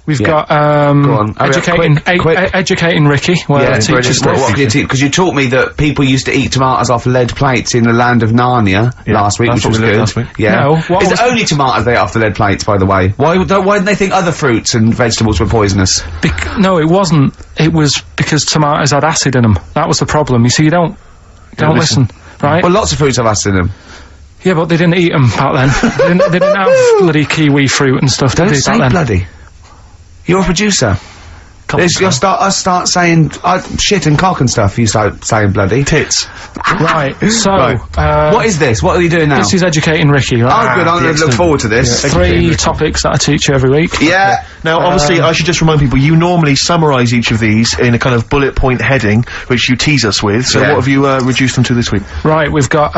We've got, Go on. educating Ricky, where teachers because you taught me that people used to eat tomatoes off lead plates in the land of Narnia last week, which was good. Last week. Yeah. No, Is it only tomatoes they ate off the lead plates, by the way? Why didn't they think other fruits and vegetables were poisonous? No, it wasn't. It was because tomatoes had acid in them. That was the problem. You see, you don't listen, right? Well, lots of fruits have acid in them. Yeah, but they didn't eat them back then. they didn't have bloody kiwi fruit and stuff to do Don't say back then. bloody. You're a producer. You'll start saying shit and cock and stuff. You start saying bloody tits. Right. So, what is this? What are you doing now? This is educating Ricky. Right? Oh, good. I'm going to look forward to this. 3 topics that I teach you every week. Yeah. Now, obviously, I should just remind people, you normally summarise each of these in a kind of bullet point heading, which you tease us with. So what have you reduced them to this week? Right, we've got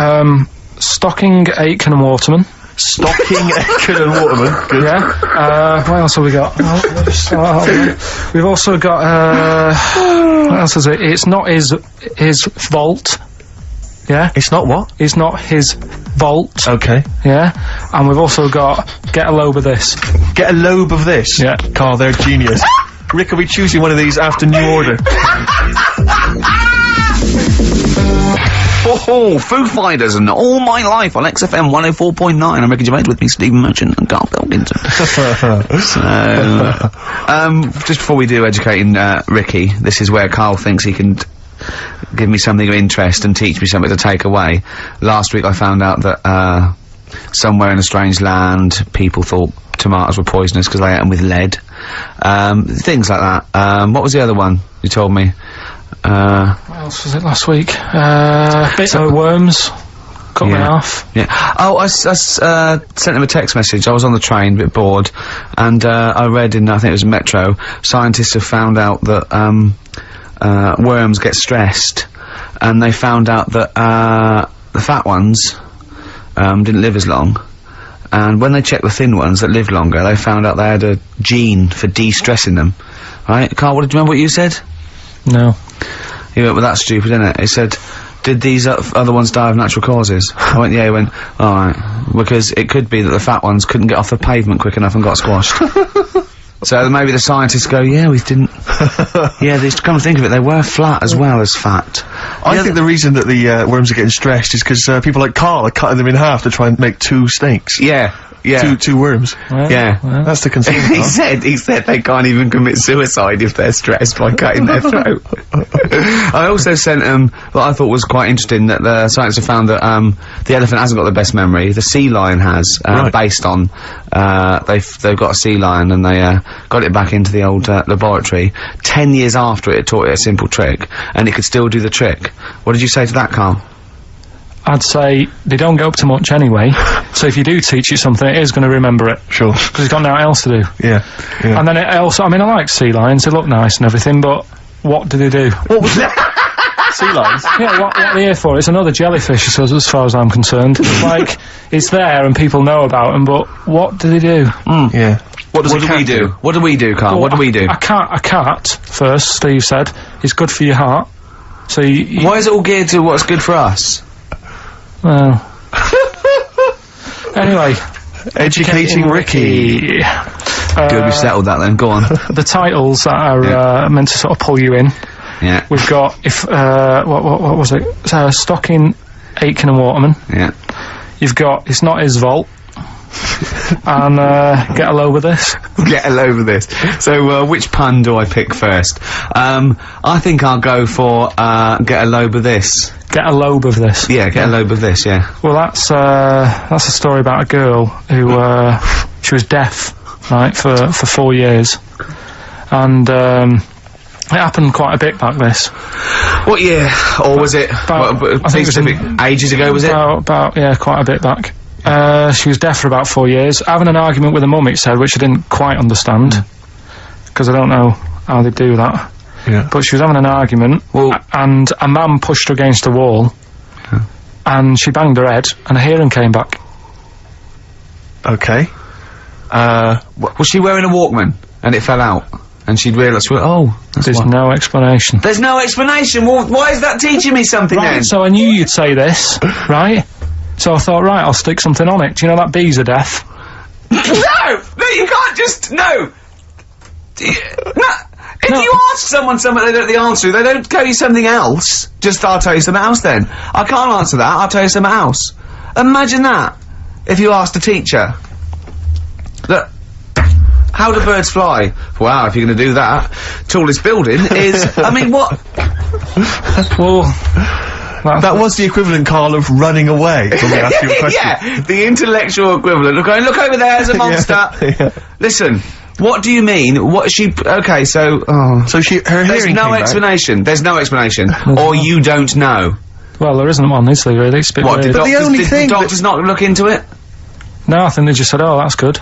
Stocking, Aitken and Waterman. Stocking, Aitken and Waterman. Good. Yeah. What else have we got? We've also got, what else is it? It's not his vault. Yeah? It's not what? It's not his vault. Okay. Yeah? And we've also got Get a Lobe of This. Get a lobe of this? Yeah. Carl, they're genius. Rick, are we choosing one of these after New Order? Oh, Foo Fighters and All My Life on XFM 104.9. I'm Ricky Gervais, with me, Stephen Merchant and Carl Pilkington. So, just before we do educating Ricky, this is where Carl thinks he can give me something of interest and teach me something to take away. Last week I found out that somewhere in a strange land people thought tomatoes were poisonous because they ate them with lead. Things like that. What was the other one you told me? What else was it last week? Worms. Cut me off. Yeah. Oh, I sent him a text message. I was on the train, a bit bored, and I read in, I think it was Metro, scientists have found out that worms get stressed, and they found out that the fat ones didn't live as long. And when they checked the thin ones that lived longer, they found out they had a gene for de-stressing them. Right? Carl, do you remember what you said? No. He went, well, that's stupid, isn't it? He said, did these other ones die of natural causes? I went, yeah. He went, alright. Because it could be that the fat ones couldn't get off the pavement quick enough and got squashed. So maybe the scientists go, yeah, we didn't. Yeah, they come to think of it, they were flat as well as fat. I think the reason that the worms are getting stressed is because people like Carl are cutting them in half to try and make 2 snakes. Yeah. Yeah. Two worms. Well, yeah. well. That's the concern. he said they can't even commit suicide if they're stressed by cutting their throat. I also sent what I thought was quite interesting, that the scientists have found that the elephant hasn't got the best memory. The sea lion has, based on they've got a sea lion and they got it back into the old laboratory. 10 years after it taught it a simple trick, and it could still do the trick. What did you say to that, Carl? I'd say they don't get up to much anyway, so if you do teach it something, it is going to remember it. Sure. Because it's got nothing else to do. Yeah. And then it also, I mean, I like sea lions, they look nice and everything, but what do they do? What was that? Sea lions? Yeah, what are they here for? It's another jellyfish, as far as I'm concerned. Like, it's there and people know about them, but what do they do? Yeah. What do we do? What do we do, Carl? Well, what do we do? A cat, first, Steve said, is good for your heart. So why is it all geared to what's good for us? Well. Anyway. Educating Ricky. Good, we've settled that then, go on. The titles that are meant to sort of pull you in. Yeah. We've got, what was it? Stocking, Aitken and Waterman. Yeah. You've got It's Not His Vault. And, Get a Lobe of This. Get a load of this. So, which pun do I pick first? I think I'll go for, Get a Lobe of This. Get a Lobe of This. Yeah, Get a Lobe of This, yeah. Well, that's a story about a girl who, she was deaf, right, for 4 years. And, it happened quite a bit back this. What year? Or was it, I think it was ages ago, was it? About, yeah, quite a bit back. She was deaf for about 4 years, having an argument with a mum, it said, which I didn't quite understand, because I don't know how they do that. Yeah. But she was having an argument, and a man pushed her against a wall, and she banged her head, and her hearing came back. Okay. Was she wearing a Walkman, and it fell out? And she'd realised, well, There's no explanation. There's no explanation? Well, why is that teaching me something then? So I knew you'd say this, right? So I thought, right, I'll stick something on it. Do you know that bees are deaf? No! No, you can't just, no! If you ask someone something they don't know the answer to, they don't tell you something else. I'll tell you something else then. I can't answer that, I'll tell you something else. Imagine that. If you asked a teacher. Look. How do birds fly? Wow, if you're gonna do that. Tallest building is, I mean, what? Well, That was the equivalent, Carl, of running away when we asked you a question. Yeah, the intellectual equivalent. Look over there, there's a monster. Yeah. Listen, what do you mean? What she? Okay, so So her there's hearing no came back. explanation. There's no explanation, or you don't know. well, there isn't one, is there, really? It's a bit What? weird. Did, But the doctors, only did thing the doctors not look into it? No, I think they just said, oh, that's good.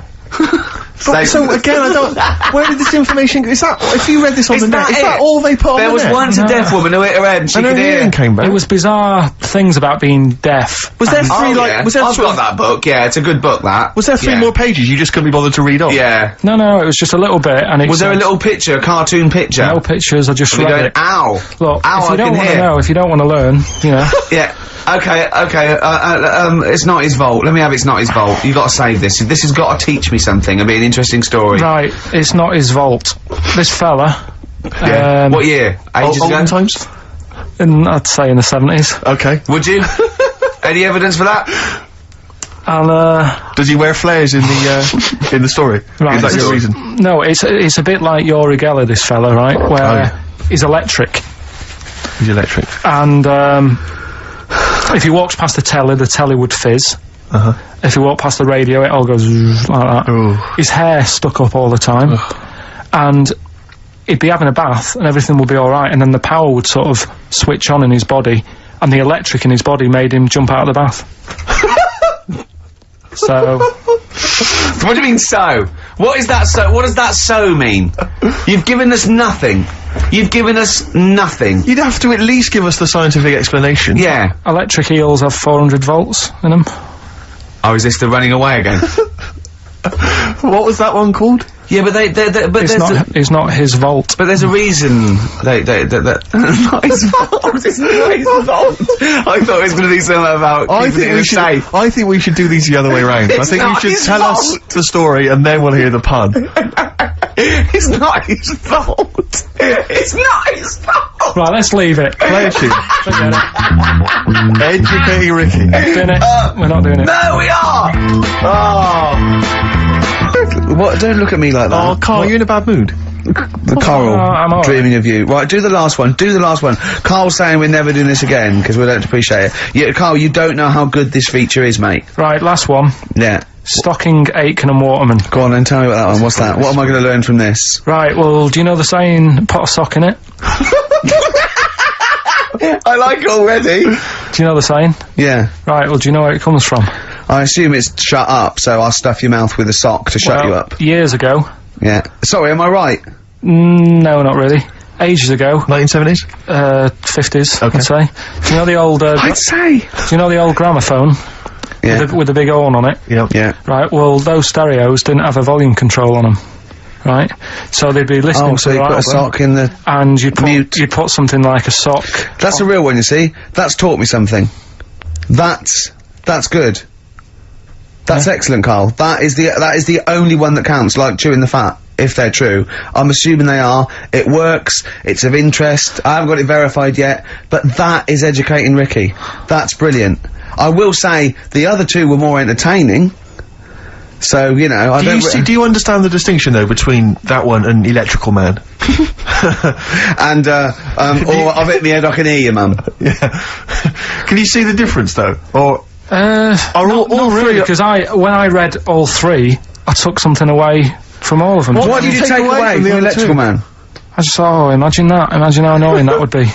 But, so again, I don't. Where did this information? Is that if you read this on Is the net? that Is it? that all they put on There the was net? once a deaf woman who hit her head and she And her could hear. hearing came back. It was bizarre things about being deaf. Was there And- three Oh, yeah. was there I've sort got of- that book. Yeah, it's a good book. That Was there three Yeah. more pages you just couldn't be bothered to read on? Yeah. No, it was just a little bit, and it Was there a said- little picture, a cartoon picture? No pictures, I just Are we read going, it. ow! Look, Ow, if you I don't can want to hear. know, if you don't want to learn, you know. Yeah. Okay. It's not his fault. Let me have it's not his fault. You got to save this. This has got to teach me something. It'll be an interesting story. Right, it's not his vault. This fella, Yeah. What year? Ages ago? Olden times. I'd say in the 70s, Okay. Would you? Any evidence for that? and Does he wear flares in the story? Right, Is that this your is- reason? no, it's a bit like Yuri Geller, this fella, right, where Oh, yeah. he's electric, He's electric. and if he walks past the telly would fizz. If he walked past the radio, it all goes like that. Ooh. His hair stuck up all the time, and he'd be having a bath, and everything would be all right, and then the power would sort of switch on in his body, and the electric in his body made him jump out of the bath. So, What do you mean so? What is that so? What does that so mean? You've given us nothing. You've given us nothing. You'd have to at least give us the scientific explanation. Yeah. electric eels have 400 volts in them. Oh, is this the running away again? What was that one called? Yeah, but but It's not his vault. but there's a reason that not his fault. It's not his fault. I thought it was going to be something about keeping it in a safe. I think we should do these the other way round. I It's think you not should his tell us fault. the story and then we'll hear the pun. It's not his fault. It's not his fault. Right, let's leave it. Play a tune. Forget it. Educating Ricky. Doing it. We're not doing it. No, we are. Oh. What? Don't look at me like that. Oh, Carl, you're in a bad mood. The coral, I'm all right. dreaming of you. Right, do the last one. Do the last one. Carl's saying we're never doing this again because we don't appreciate it. Yeah, Carl, you don't know how good this feature is, mate. Right, last one. Yeah. Stocking, Aitken and Waterman. Go on then, tell me about that one. What's that? What am I going to learn from this? Right, well, do you know the saying, put a sock in it? I like it already. Do you know the saying? Yeah. Right, well, do you know where it comes from? I assume it's shut up, so I'll stuff your mouth with a sock to shut Well, you up. Years ago. Yeah. Sorry, am I right? No, not really. Ages ago. 1970s? 50s, Okay. I'd say. Do you know the old, I'd say. do you know the old gramophone? Yeah. With the big horn on it? Yeah. Yeah. Right, well, those stereos didn't have a volume control on them. Right? So they'd be listening Oh, to so the you put a album, sock in the... and you'd mute. put something like a sock. That's a real one, you see. That's taught me something. That's good. That's excellent, Carl. That is the only one that counts, like chewing the fat, if they're true. I'm assuming they are. It works. It's of interest. I haven't got it verified yet, but that is educating Ricky. That's brilliant. I will say the other two were more entertaining. So, you know, Do you understand the distinction, though, between that one and Electrical Man? and, or I've hit my head, I can hear you, Mum. Yeah. Can you see the difference, though? Or are all Not really, three... because when I read all three, I took something away from all of them. What What did you take away from the the other Electrical two? Man? I just thought, oh, imagine that. Imagine how annoying that would be.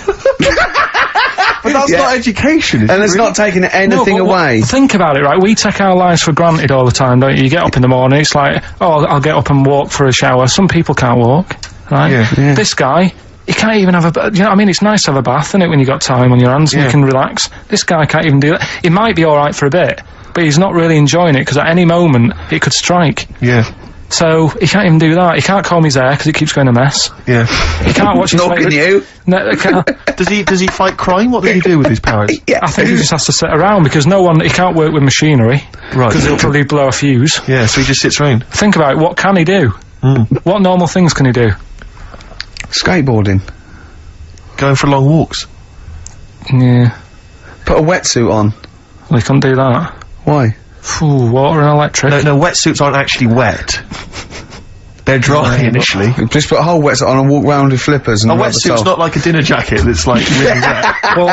But that's Yeah. not education, is And it? it's not taking anything No, but away. Think about it, right? We take our lives for granted all the time, don't you? You get up in the morning, it's like, oh, I'll get up and walk for a shower. Some people can't walk, right? Yeah. This guy, he can't even have a, you know what I mean? It's nice to have a bath, isn't it, when you got time on your hands and Yeah. you can relax. This guy can't even do that. He might be alright for a bit, but he's not really enjoying it, because at any moment, it could strike. Yeah. So, he can't even do that. He can't comb his hair, because it keeps going a mess. Yeah. He can't watch his Nor can favourite... you. No, he can't. Does he fight crime? What does he do with his powers? Yeah. I think he just has to sit around, because he can't work with machinery. Right. Because he'll probably blow a fuse. Yeah, so he just sits around. Think about it, what can he do? What normal things can he do? Skateboarding. Going for long walks. Yeah. Put a wetsuit on. Well, he can't do that. Why? Ooh, water and electric. No, wetsuits aren't actually wet. They're dry initially. Just put a whole wetsuit on and walk round with flippers and A rub the wetsuit's top. not like a dinner jacket that's like really wet. Well,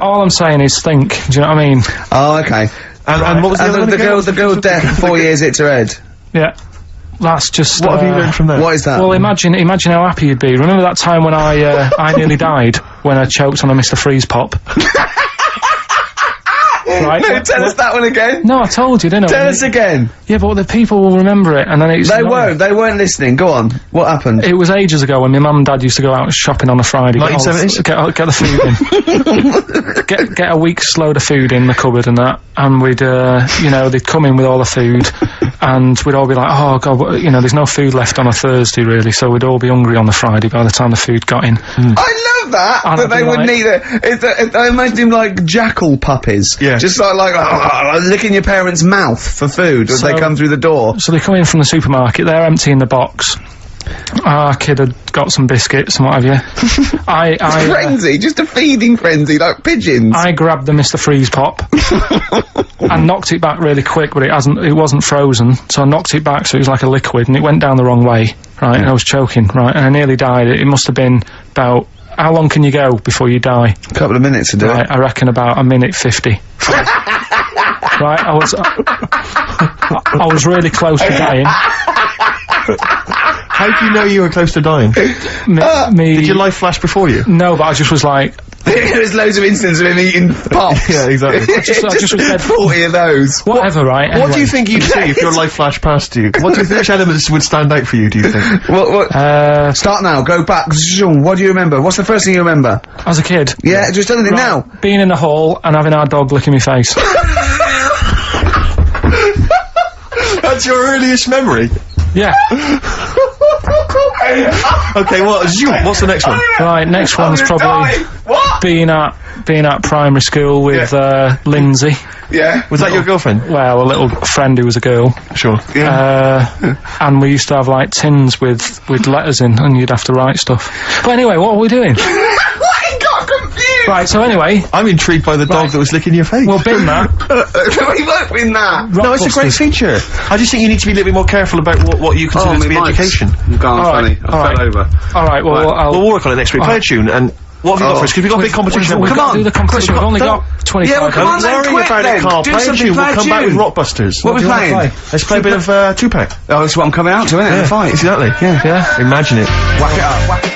all I'm saying is think. Do you know what I mean? Oh, okay. And what was the other one the again? girl deaf, 4 years hit her head. Yeah. That's just. What have you learned from that? What is that? Well, imagine how happy you'd be. Remember that time when I nearly died when I choked on a Mr. Freeze pop? Right? No, tell us that one again. No, I told you, didn't I? Tell us again. Yeah, but the people will remember it, and then it's. They weren't listening. Go on. What happened? It was ages ago when my mum and dad used to go out shopping on a Friday. 1970s? Get the food in. get a week's load of food in the cupboard and that, and we'd, they'd come in with all the food, and we'd all be like, oh god, there's no food left on a Thursday really, so we'd all be hungry on the Friday by the time the food got in. I love that. And That I'd they be would like- need it. I imagine him like jackal puppies. Yeah. Just like licking your parents' mouth for food as they So- come through the door. So they come in from the supermarket, they're emptying the box. Our kid had got some biscuits and what have you. Frenzy, just a feeding frenzy, like pigeons. I grabbed the Mr. Freeze pop and knocked it back really quick, but it wasn't frozen, so I knocked it back so it was like a liquid, and it went down the wrong way, right, and I was choking, right, and I nearly died. It must have been about, how long can you go before you die? A couple of minutes to do Right, it. I reckon about 1:50. Right, I was really close to dying. How do you know you were close to dying? Did your life flash before you? No, but I just was like, There's loads of instances of him eating pops. Yeah, exactly. I just was dead. 40 of those. whatever, right? What do anyway. you think you'd see if your life flashed past you? What do you think, which elements would stand out for you, do you think? What? Start now, go back. What do you remember? What's the first thing you remember? As a kid, Yeah, just anything right, now. being in the hall and having our dog licking my face. That's your earliest memory? Yeah. Okay, what's the next one? Right, next one's probably What? being at primary school with Lindsay. Yeah. Was that your girlfriend? Well, a little friend who was a girl. Sure. And we used to have like tins with letters in, and you'd have to write stuff. But anyway, what are we doing? What? He got confused. Right, so anyway, I'm intrigued by the dog Right. that was licking your face. well, bin that. He won't win that. no, it's a great Rockbusters. feature. I just think you need to be a little bit more careful about what you consider to be education. Gone Alright, funny. I alright. fell over. All right, well, We'll work on it next week. Play a tune, and what have you got for us? Because we've got a big competition. We've Come got on. to do the competition. We've only Don't- got 25 Yeah, well, come on minutes. then, Don't worry quick about then. it, Carl. Do Play a something, tune. play We'll a come back with tune. Rockbusters. What are we do you wanna playing? play? Let's play a bit of Tupac. Oh, that's what I'm coming out to, isn't it? The fight. Exactly. Yeah. Yeah. Imagine it. Whack it up. Whack it